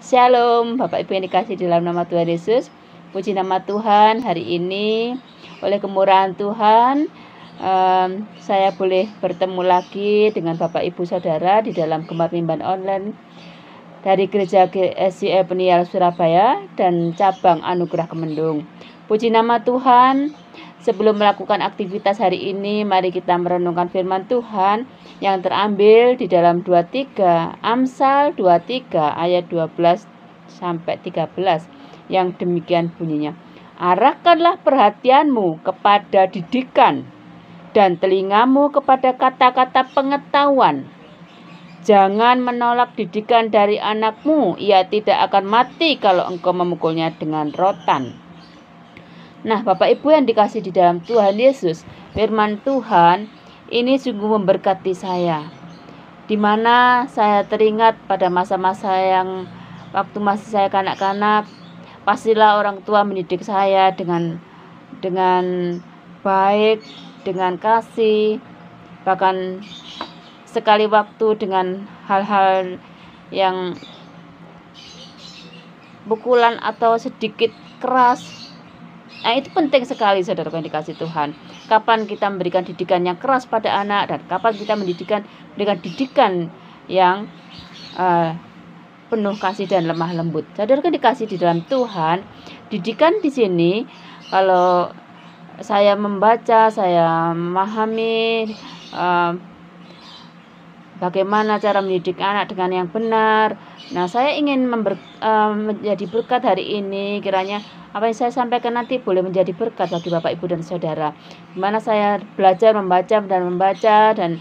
Shalom, Bapak Ibu yang dikasih dalam nama Tuhan Yesus. Puji nama Tuhan, hari ini oleh kemurahan Tuhan saya boleh bertemu lagi dengan Bapak Ibu Saudara di dalam Gemar Mimbar Online dari Gereja GSI Peniel Surabaya dan Cabang Anugerah Kemendung. Puji nama Tuhan. Sebelum melakukan aktivitas hari ini, mari kita merenungkan firman Tuhan yang terambil di dalam 23 Amsal 23 ayat 12 sampai 13 yang demikian bunyinya. Arahkanlah perhatianmu kepada didikan dan telingamu kepada kata-kata pengetahuan. Jangan menolak didikan dari anakmu, ia tidak akan mati kalau engkau memukulnya dengan rotan. Nah, Bapak Ibu yang dikasih di dalam Tuhan Yesus, firman Tuhan ini sungguh memberkati saya. Di mana saya teringat pada masa-masa yang waktu masih saya kanak-kanak, pastilah orang tua mendidik saya dengan baik, dengan kasih, bahkan sekali waktu dengan hal-hal yang pukulan atau sedikit keras. Nah, itu penting sekali, saudara yang dikasih Tuhan. Kapan kita memberikan didikan yang keras pada anak dan kapan kita memberikan didikan yang penuh kasih dan lemah lembut. Saudara yang dikasih di dalam Tuhan, didikan di sini kalau saya membaca, saya memahami bagaimana cara mendidik anak dengan yang benar. Nah, saya ingin menjadi berkat hari ini. Kiranya apa yang saya sampaikan nanti boleh menjadi berkat bagi Bapak, Ibu, dan Saudara. Di mana saya belajar membaca dan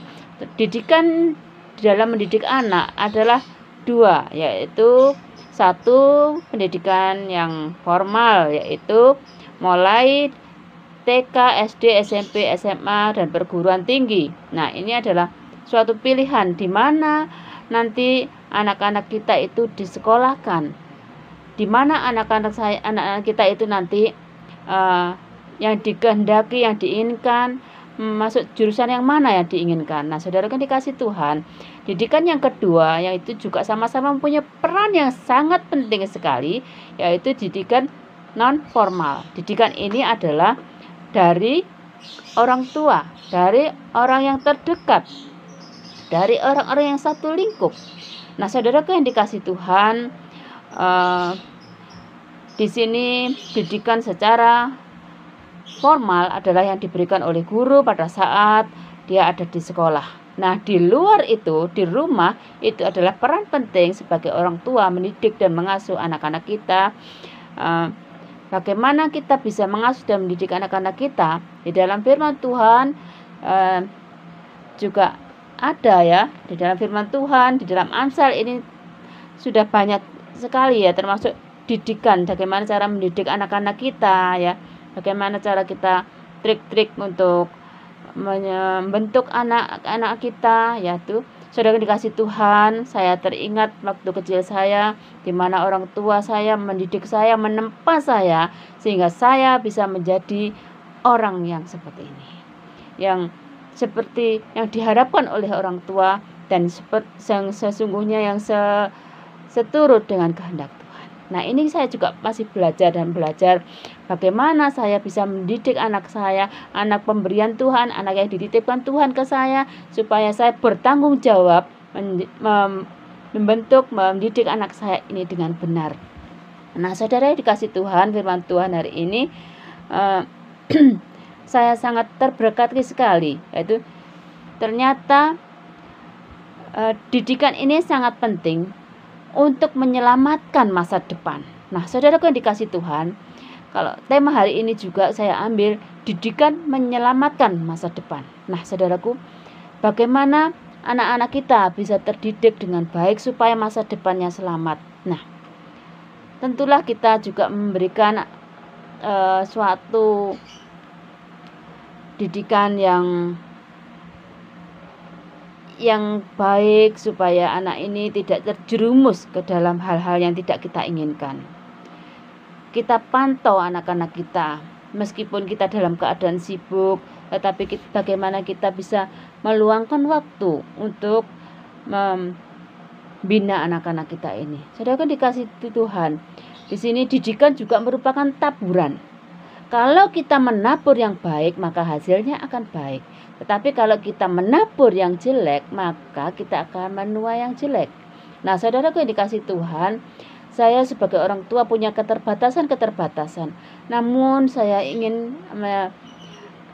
didikan di dalam mendidik anak adalah dua, yaitu satu, pendidikan yang formal, yaitu mulai TK, SD, SMP, SMA, dan perguruan tinggi. Nah, ini adalah suatu pilihan di mana nanti anak-anak kita itu disekolahkan, di mana anak-anak kita itu nanti yang dikehendaki, yang diinginkan masuk jurusan yang mana yang diinginkan. Nah, saudara kan dikasih Tuhan, didikan yang kedua yaitu juga sama-sama mempunyai peran yang sangat penting sekali, yaitu didikan non formal. Didikan ini adalah dari orang tua, dari orang yang terdekat, dari orang-orang yang satu lingkup. Nah, saudaraku yang dikasih Tuhan, di sini didikan secara formal adalah yang diberikan oleh guru pada saat dia ada di sekolah. Nah, di luar itu, di rumah, itu adalah peran penting sebagai orang tua mendidik dan mengasuh anak-anak kita. Bagaimana kita bisa mengasuh dan mendidik anak-anak kita? Di dalam firman Tuhan juga ada ya, di dalam firman Tuhan, di dalam Amsal ini sudah banyak sekali ya, termasuk didikan, bagaimana cara mendidik anak-anak kita ya, bagaimana cara kita trik-trik untuk membentuk anak-anak kita, yaitu saudara dikasih Tuhan. Saya teringat waktu kecil saya, di mana orang tua saya mendidik saya, menempa saya, sehingga saya bisa menjadi orang yang seperti ini, yang seperti yang diharapkan oleh orang tua dan yang sesungguhnya yang seturut dengan kehendak Tuhan. Nah, ini saya juga masih belajar bagaimana saya bisa mendidik anak saya, anak pemberian Tuhan, anak yang dititipkan Tuhan ke saya, supaya saya bertanggung jawab mendidik anak saya ini dengan benar. Nah, saudara yang dikasih Tuhan, firman Tuhan hari ini saya sangat terberkati sekali, yaitu ternyata didikan ini sangat penting untuk menyelamatkan masa depan. Nah, saudaraku yang dikasih Tuhan, kalau tema hari ini juga saya ambil didikan menyelamatkan masa depan. Nah, saudaraku, bagaimana anak-anak kita bisa terdidik dengan baik supaya masa depannya selamat. Nah, tentulah kita juga memberikan suatu didikan yang baik supaya anak ini tidak terjerumus ke dalam hal-hal yang tidak kita inginkan. Kita pantau anak-anak kita, meskipun kita dalam keadaan sibuk, tetapi bagaimana kita bisa meluangkan waktu untuk bina anak-anak kita ini. Saudara kan dikasih Tuhan. Di sini didikan juga merupakan taburan. Kalau kita menabur yang baik, maka hasilnya akan baik. Tetapi kalau kita menabur yang jelek, maka kita akan menuai yang jelek. Nah, saudaraku yang dikasih Tuhan, saya sebagai orang tua punya keterbatasan. Namun saya ingin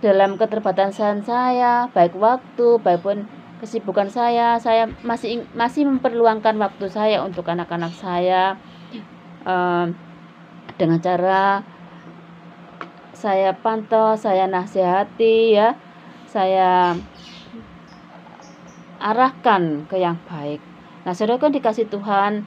dalam keterbatasan saya, baik waktu, baik pun kesibukan saya masih memperluangkan waktu saya untuk anak-anak saya, dengan cara saya pantau, saya nasihati ya, saya arahkan ke yang baik. Nah, saudara kan dikasih Tuhan,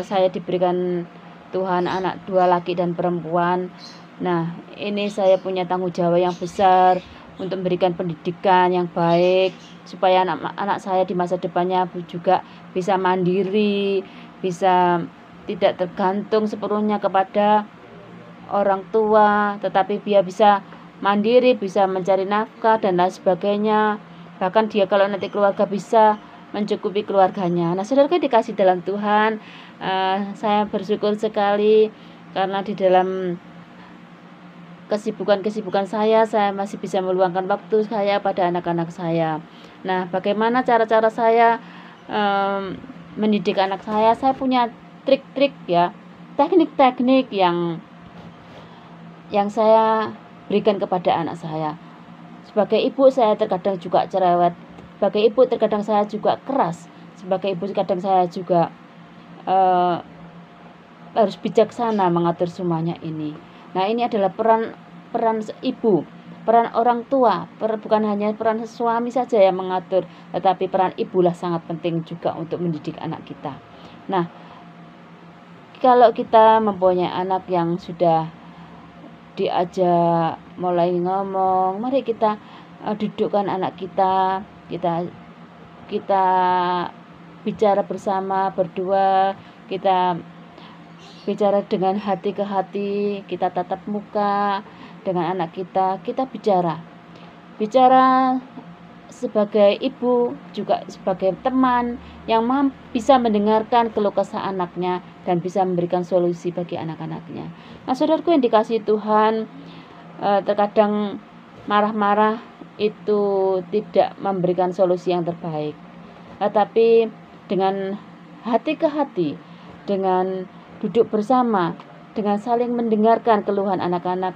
saya diberikan Tuhan anak 2 laki dan perempuan. Nah, ini saya punya tanggung jawab yang besar untuk memberikan pendidikan yang baik supaya anak-anak saya di masa depannya juga bisa mandiri, bisa tidak tergantung sepenuhnya kepada orang tua, tetapi dia bisa mandiri, bisa mencari nafkah dan lain sebagainya. Bahkan dia kalau nanti keluarga bisa mencukupi keluarganya. Nah, saudara dikasih dalam Tuhan, saya bersyukur sekali karena di dalam kesibukan saya masih bisa meluangkan waktu saya pada anak-anak saya. Nah, bagaimana cara-cara saya mendidik anak saya? Saya punya trik-trik ya, teknik-teknik yang saya berikan kepada anak saya. Sebagai ibu saya terkadang juga cerewet. Sebagai ibu terkadang saya juga keras. Sebagai ibu terkadang saya juga harus bijaksana mengatur semuanya ini. Nah, ini adalah peran ibu, peran orang tua, bukan hanya peran suami saja yang mengatur, tetapi peran ibulah sangat penting juga untuk mendidik anak kita. Nah, kalau kita mempunyai anak yang sudah diajak mulai ngomong, mari kita dudukkan anak kita bicara bersama berdua, kita bicara dengan hati ke hati, kita tatap muka dengan anak kita bicara sebagai ibu, juga sebagai teman yang bisa mendengarkan keluh kesah anaknya dan bisa memberikan solusi bagi anak-anaknya. Nah, saudaraku yang dikasihi Tuhan, terkadang marah-marah itu tidak memberikan solusi yang terbaik. Tetapi dengan hati ke hati, dengan duduk bersama, dengan saling mendengarkan keluhan anak-anak,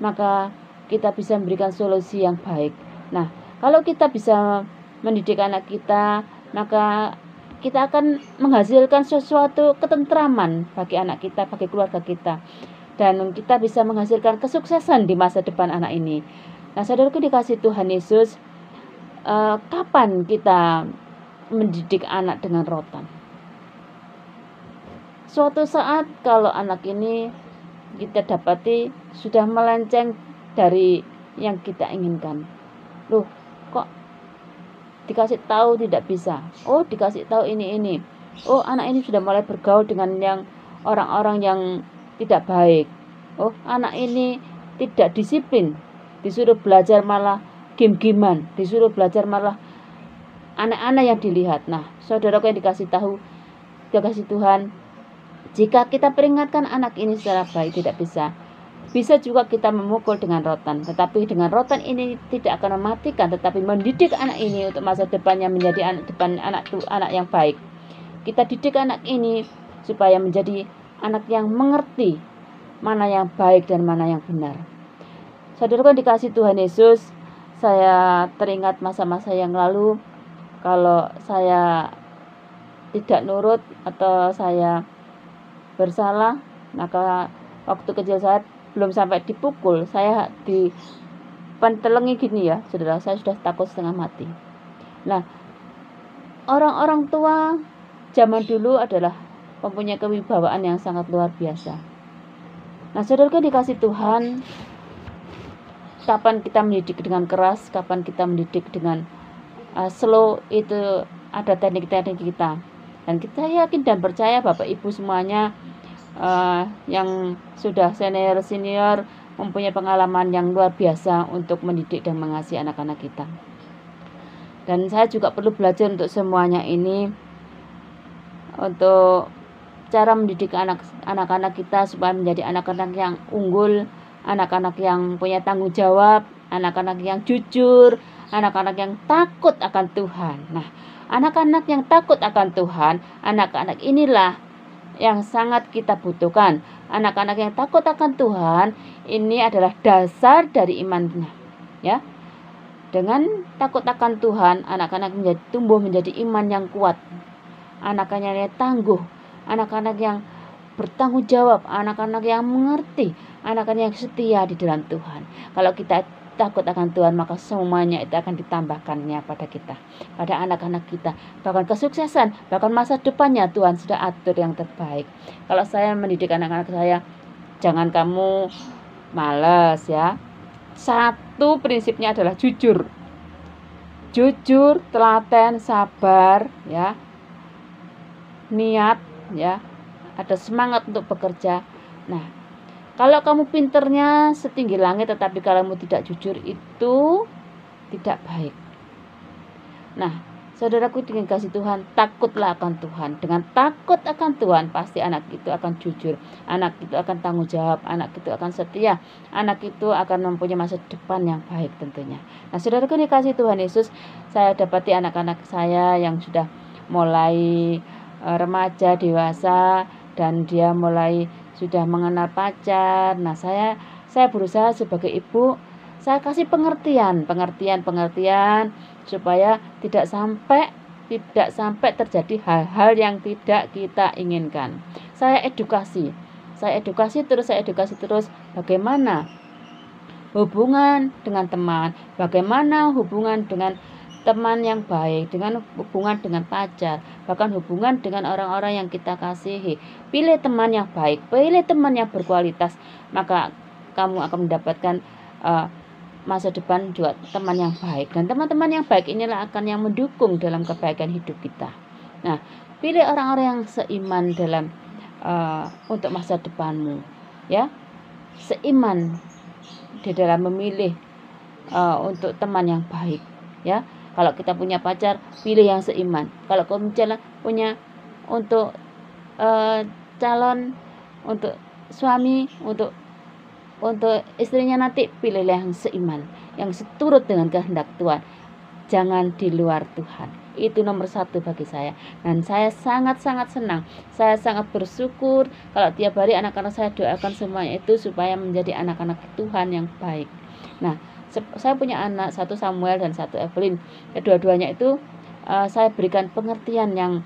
maka kita bisa memberikan solusi yang baik. Nah, kalau kita bisa mendidik anak kita, maka kita akan menghasilkan sesuatu ketentraman bagi anak kita, bagi keluarga kita. Dan kita bisa menghasilkan kesuksesan di masa depan anak ini. Nah, saudaraku dikasih Tuhan Yesus, kapan kita mendidik anak dengan rotan? Suatu saat kalau anak ini kita dapati sudah melenceng dari yang kita inginkan. Loh, kok dikasih tahu tidak bisa? Oh, dikasih tahu ini. Oh, anak ini sudah mulai bergaul dengan yang orang-orang yang tidak baik. Oh, anak ini tidak disiplin. Disuruh belajar malah game-gamean, disuruh belajar malah aneh-aneh yang dilihat. Nah, saudaraku yang dikasih Tuhan, jika kita peringatkan anak ini secara baik tidak bisa juga kita memukul dengan rotan. Tetapi dengan rotan ini tidak akan mematikan, tetapi mendidik anak ini untuk masa depannya menjadi anak yang baik. Kita didik anak ini supaya menjadi anak yang mengerti mana yang baik dan mana yang benar. Saudaraku yang dikasih Tuhan Yesus, saya teringat masa-masa yang lalu, kalau saya tidak nurut atau saya bersalah, maka waktu kecil saya belum sampai dipukul, saya dipentelengi gini ya, saudara, saya sudah takut setengah mati. Nah, orang-orang tua zaman dulu adalah mempunyai kewibawaan yang sangat luar biasa. Nah, saudara dikasih Tuhan, kapan kita mendidik dengan keras, kapan kita mendidik dengan slow, itu ada teknik-teknik kita. Dan kita yakin dan percaya Bapak Ibu semuanya yang sudah senior mempunyai pengalaman yang luar biasa untuk mendidik dan mengasihi anak-anak kita. Dan saya juga perlu belajar untuk semuanya ini. untuk cara mendidik anak-anak kita supaya menjadi anak-anak yang unggul, anak-anak yang punya tanggung jawab, anak-anak yang jujur, anak-anak yang takut akan Tuhan. Nah, anak-anak yang takut akan Tuhan, anak-anak inilah yang sangat kita butuhkan. Anak-anak yang takut akan Tuhan ini adalah dasar dari imannya, ya. Dengan takut akan Tuhan, anak-anak tumbuh menjadi iman yang kuat, anak-anak yang tangguh, anak-anak yang bertanggung jawab, anak-anak yang mengerti, anak-anak yang setia di dalam Tuhan. Kalau kita takut akan Tuhan, maka semuanya itu akan ditambahkannya pada kita, pada anak-anak kita. Bahkan kesuksesan, bahkan masa depannya Tuhan sudah atur yang terbaik. Kalau saya mendidik anak-anak saya, jangan kamu malas ya. Satu prinsipnya adalah jujur, telaten, sabar, ya, niat, ya, ada semangat untuk bekerja. Nah, kalau kamu pinternya setinggi langit tetapi kalau kamu tidak jujur, itu tidak baik. Nah, saudaraku dengan kasih Tuhan, takutlah akan Tuhan. Dengan takut akan Tuhan, pasti anak itu akan jujur, anak itu akan tanggung jawab, anak itu akan setia, anak itu akan mempunyai masa depan yang baik tentunya. Nah, saudaraku dikasih Tuhan Yesus, saya dapati anak-anak saya yang sudah mulai remaja, dewasa, dan dia mulai sudah mengenal pacar. Nah, saya berusaha sebagai ibu, saya kasih pengertian supaya tidak sampai terjadi hal-hal yang tidak kita inginkan. Saya edukasi terus bagaimana hubungan dengan teman, bagaimana hubungan dengan teman yang baik, dengan hubungan dengan pacar, bahkan hubungan dengan orang-orang yang kita kasihi. Pilih teman yang baik, pilih teman yang berkualitas, maka kamu akan mendapatkan masa depan juga teman yang baik. Dan teman-teman yang baik inilah akan yang mendukung dalam kebaikan hidup kita. Nah, pilih orang-orang yang seiman dalam untuk masa depanmu, ya, seiman di dalam memilih untuk teman yang baik, ya. Kalau kita punya pacar, pilih yang seiman. Kalau kamu punya untuk calon, untuk suami, untuk istrinya nanti, pilihlah yang seiman, yang seturut dengan kehendak Tuhan. Jangan di luar Tuhan. Itu nomor satu bagi saya. Dan saya sangat-sangat senang. Saya sangat bersyukur kalau tiap hari anak-anak saya doakan semuanya itu supaya menjadi anak-anak Tuhan yang baik. Nah, saya punya anak, satu Samuel dan satu Evelyn. Kedua-duanya itu saya berikan pengertian yang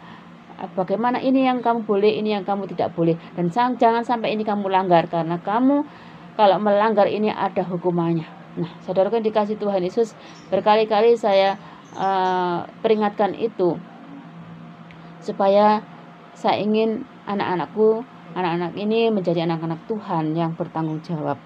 bagaimana ini yang kamu boleh, ini yang kamu tidak boleh. Dan jangan sampai ini kamu langgar, karena kamu kalau melanggar ini ada hukumannya. Nah, saudaraku yang dikasih Tuhan Yesus, berkali-kali saya peringatkan itu, supaya saya ingin anak-anak ini menjadi anak-anak Tuhan yang bertanggung jawab.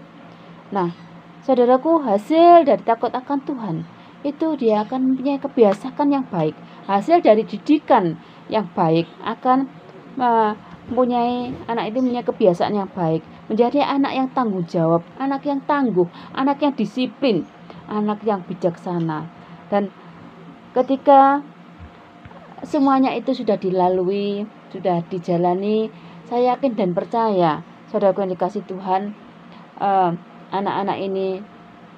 Nah, saudaraku, hasil dari takut akan Tuhan itu dia akan mempunyai kebiasaan yang baik. Hasil dari didikan yang baik akan mempunyai anak itu mempunyai kebiasaan yang baik, menjadi anak yang tanggung jawab, anak yang tangguh, anak yang disiplin, anak yang bijaksana. Dan ketika semuanya itu sudah dilalui, sudah dijalani, saya yakin dan percaya, saudaraku yang dikasih Tuhan, anak-anak ini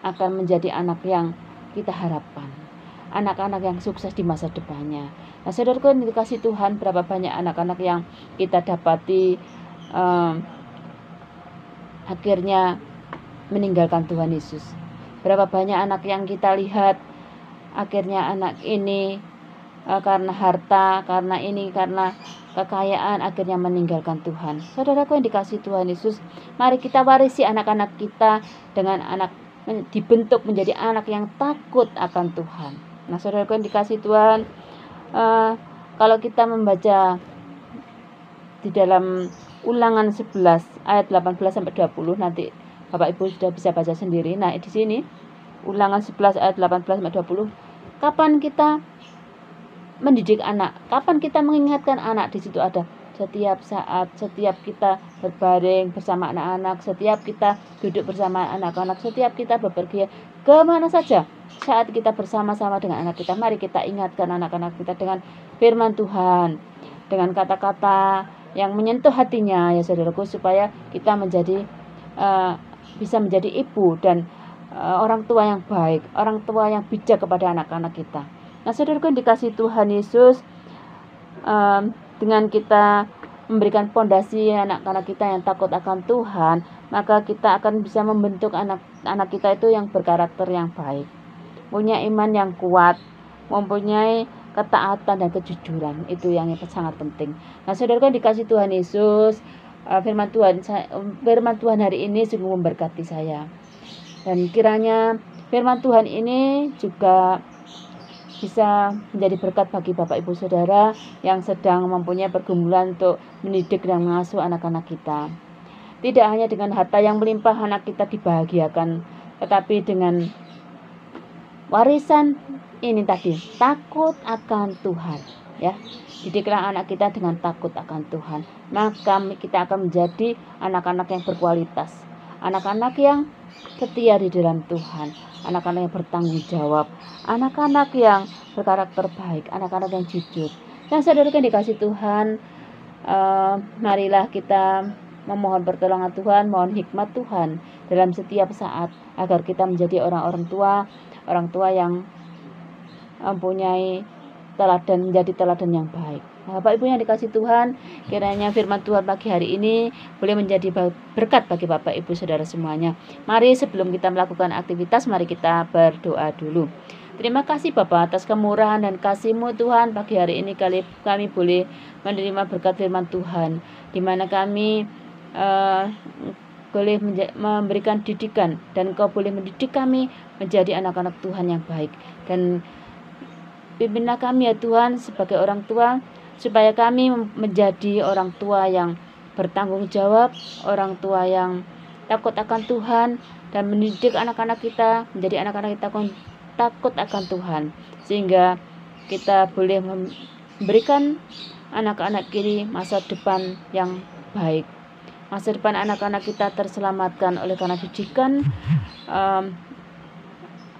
akan menjadi anak yang kita harapkan, anak-anak yang sukses di masa depannya. Nah, saudaraku yang dikasih Tuhan, berapa banyak anak-anak yang kita dapati akhirnya meninggalkan Tuhan Yesus. Berapa banyak anak yang kita lihat akhirnya anak ini karena harta, karena kekayaan akhirnya meninggalkan Tuhan. Saudaraku yang dikasih Tuhan Yesus, mari kita warisi anak-anak kita dengan dibentuk menjadi anak yang takut akan Tuhan. Nah, saudaraku yang dikasih Tuhan, kalau kita membaca di dalam Ulangan 11 ayat 18 sampai 20, nanti Bapak Ibu sudah bisa baca sendiri. Nah, di sini Ulangan 11 ayat 18 sampai 20, kapan kita mendidik anak, kapan kita mengingatkan anak, di situ ada setiap saat, setiap kita berbaring bersama anak-anak, setiap kita duduk bersama anak-anak, setiap kita bepergian kemana saja, saat kita bersama-sama dengan anak kita, mari kita ingatkan anak-anak kita dengan firman Tuhan. dengan kata-kata yang menyentuh hatinya ya saudaraku, supaya kita bisa menjadi ibu dan orang tua yang baik, orang tua yang bijak kepada anak-anak kita. Nah saudaraku yang dikasihi Tuhan Yesus, dengan kita memberikan pondasi anak-anak kita yang takut akan Tuhan, maka kita akan bisa membentuk anak-anak kita itu yang berkarakter yang baik, punya iman yang kuat, mempunyai ketaatan dan kejujuran. Itu yang sangat penting. Nah saudara dikasih Tuhan Yesus, firman Tuhan hari ini sungguh memberkati saya, dan kiranya firman Tuhan ini juga bisa menjadi berkat bagi Bapak Ibu Saudara yang sedang mempunyai pergumulan untuk mendidik dan mengasuh anak-anak kita. Tidak hanya dengan harta yang melimpah anak kita dibahagiakan, tetapi dengan warisan ini tadi, takut akan Tuhan, ya. Didiklah anak kita dengan takut akan Tuhan, maka kita akan menjadi anak-anak yang berkualitas, anak-anak yang setia di dalam Tuhan, anak-anak yang bertanggung jawab, anak-anak yang berkarakter baik, anak-anak yang jujur. Dan saudara yang dikasih Tuhan, marilah kita memohon pertolongan Tuhan, mohon hikmat Tuhan dalam setiap saat, agar kita menjadi orang tua yang mempunyai teladan, menjadi teladan yang baik. Bapak Ibu yang dikasih Tuhan, kiranya firman Tuhan pagi hari ini boleh menjadi berkat bagi Bapak Ibu Saudara semuanya. Mari sebelum kita melakukan aktivitas, mari kita berdoa dulu. Terima kasih Bapak atas kemurahan dan kasih-Mu Tuhan, pagi hari ini kami boleh menerima berkat firman Tuhan, di mana kami boleh memberikan didikan, dan Engkau boleh mendidik kami menjadi anak-anak Tuhan yang baik. Dan pimpinlah kami ya Tuhan sebagai orang tua, supaya kami menjadi orang tua yang bertanggung jawab, orang tua yang takut akan Tuhan, dan mendidik anak-anak kita menjadi anak-anak kita takut akan Tuhan, sehingga kita boleh memberikan anak-anak ini masa depan yang baik. Masa depan anak-anak kita terselamatkan oleh karena didikan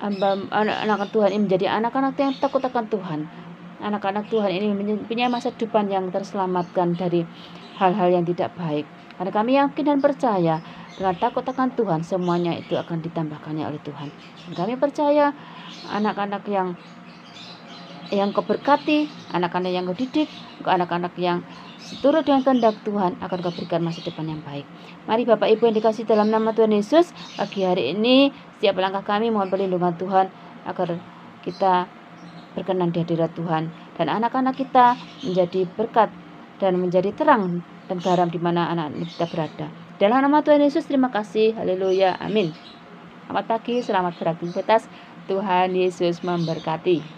anak-anak Tuhan ini menjadi anak-anak yang takut akan Tuhan. Anak-anak Tuhan ini mempunyai masa depan yang terselamatkan dari hal-hal yang tidak baik. Karena kami yakin dan percaya dengan takut akan Tuhan, semuanya itu akan ditambahkannya oleh Tuhan. Dan kami percaya anak-anak yang Kau berkati, anak-anak yang Kau didik, anak-anak yang seturut dengan kehendak Tuhan, akan Kau berikan masa depan yang baik. Mari Bapak Ibu yang dikasih dalam nama Tuhan Yesus, pagi hari ini setiap langkah kami mohon perlindungan Tuhan, agar kita berkenan di hadirat Tuhan, dan anak-anak kita menjadi berkat dan menjadi terang dan garam di mana anak kita berada. Dalam nama Tuhan Yesus, terima kasih. Haleluya. Amin. Selamat pagi, selamat beraktivitas. Tuhan Yesus memberkati.